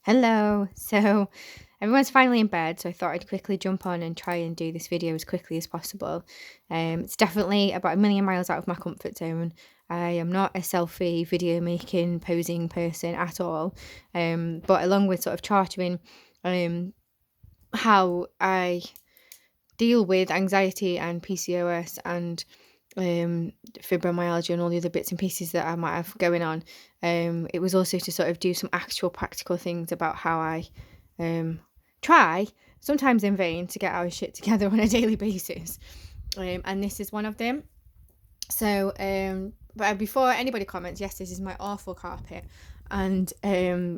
Hello. So everyone's finally in bed, so I thought I'd quickly jump on and try and do this video as quickly as possible. It's definitely about a million miles out of my comfort zone. I am not a selfie video making posing person at all. But along with sort of charting um, how I deal with anxiety and PCOS and fibromyalgia and all the other bits and pieces that I might have going on. It was also to sort of do some actual practical things about how I try, sometimes in vain, to get our shit together on a daily basis. And this is one of them. So, but before anybody comments, yes, this is my awful carpet. And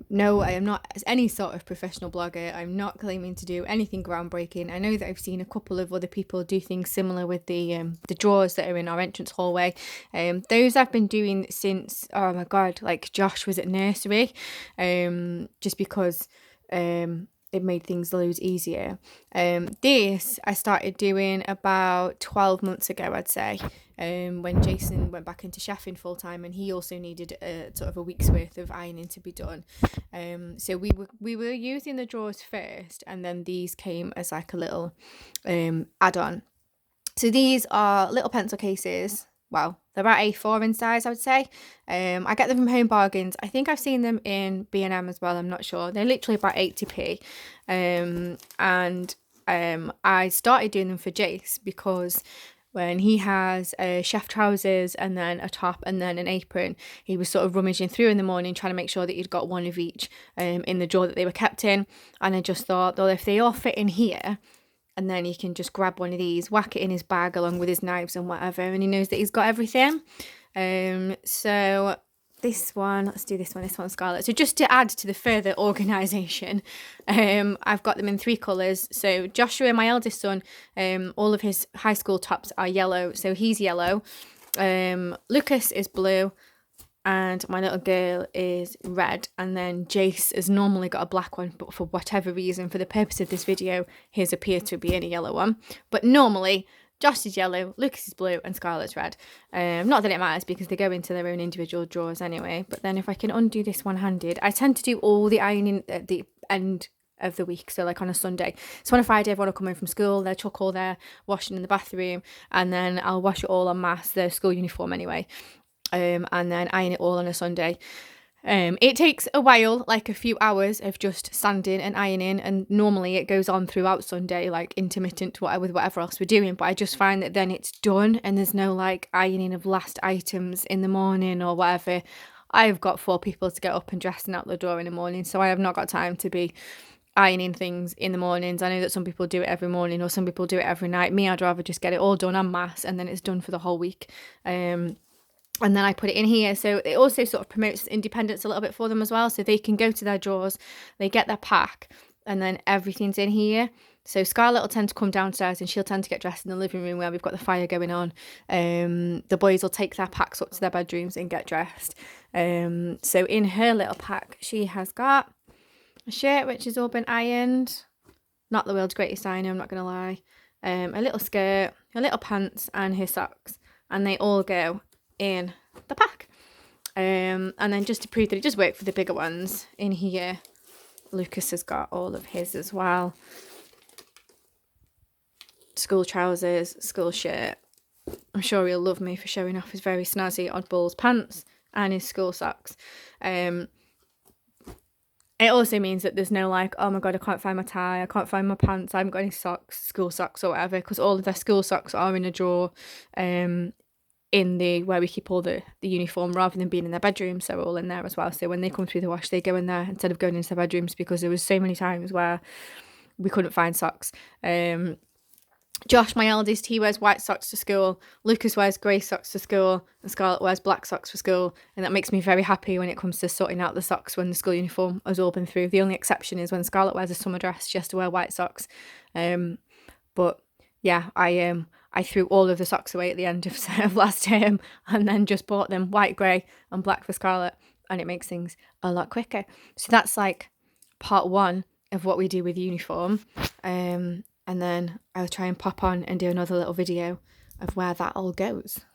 no, I am not any sort of professional blogger. I'm not claiming to do anything groundbreaking. I know that I've seen a couple of other people do things similar with the drawers that are in our entrance hallway. Those I've been doing since, oh my God, like Josh was at nursery, just because it made things loads easier. This I started doing about 12 months ago, I'd say, when Jason went back into chefing full time, and he also needed sort of a week's worth of ironing to be done. So we were using the drawers first, and then these came as like a little add-on. So these are little pencil cases. Well, they're about A4 in size, I would say. I get them from Home Bargains. I think I've seen them in B&M as well. I'm not sure. They're literally about 80p. And I started doing them for Jace because when he has chef trousers and then a top and then an apron, he was sort of rummaging through in the morning trying to make sure that he'd got one of each in the drawer that they were kept in. And I just thought, well, if they all fit in here, and then he can just grab one of these, whack it in his bag along with his knives and whatever, and he knows that he's got everything. So this one, let's do this one's Scarlet. So just to add to the further organisation, I've got them in 3 colours. So Joshua, my eldest son, all of his high school tops are yellow, so he's yellow. Lucas is blue, and my little girl is red, and then Jace has normally got a black one, but for whatever reason, for the purpose of this video, his appears to be in a yellow one. But normally Josh is yellow, Lucas is blue, and Scarlet's red. Not that it matters because they go into their own individual drawers anyway. But then if I can undo this one-handed, I tend to do all the ironing at the end of the week, so like on a Sunday. So on a Friday, everyone will come in from school, they'll chuck all their washing in the bathroom, and then I'll wash it all en masse, their school uniform anyway. And then iron it all on a Sunday. It takes a while, like a few hours of just sanding and ironing, and normally it goes on throughout Sunday, like intermittent with whatever else we're doing. But I just find that then it's done, and there's no like ironing of last items in the morning or whatever. I've got 4 people to get up and dress and out the door in the morning, so I have not got time to be ironing things in the mornings. I know that some people do it every morning or some people do it every night. Me, I'd rather just get it all done en masse and then it's done for the whole week. And then I put it in here. So it also sort of promotes independence a little bit for them as well. So they can go to their drawers, they get their pack, and then everything's in here. So Scarlett will tend to come downstairs and she'll tend to get dressed in the living room where we've got the fire going on. The boys will take their packs up to their bedrooms and get dressed. So in her little pack, she has got a shirt which has all been ironed. Not the world's greatest ironer, I'm not going to lie. A little skirt, her little pants, and her socks. And they all go in the pack. And then just to prove that it does work for the bigger ones, in here Lucas has got all of his as well. School trousers, school shirt. I'm sure he'll love me for showing off his very snazzy oddballs pants and his school socks. It also means that there's no like, oh my God, I can't find my tie, I can't find my pants, I haven't got any socks, school socks or whatever, because all of their school socks are in a drawer in the where we keep all the uniform, rather than being in their bedrooms. So all in there as well. So when they come through the wash, they go in there instead of going into their bedrooms, because there was so many times where we couldn't find socks. Josh, my eldest, he wears white socks to school. Lucas wears grey socks to school, and Scarlett wears black socks for school. And that makes me very happy when it comes to sorting out the socks when the school uniform has all been through. The only exception is when Scarlett wears a summer dress, she has to wear white socks. But yeah, I threw all of the socks away at the end of last term, and then just bought them white, grey, and black for Scarlett, and it makes things a lot quicker. So that's like part 1 of what we do with uniform. And then I'll try and pop on and do another little video of where that all goes.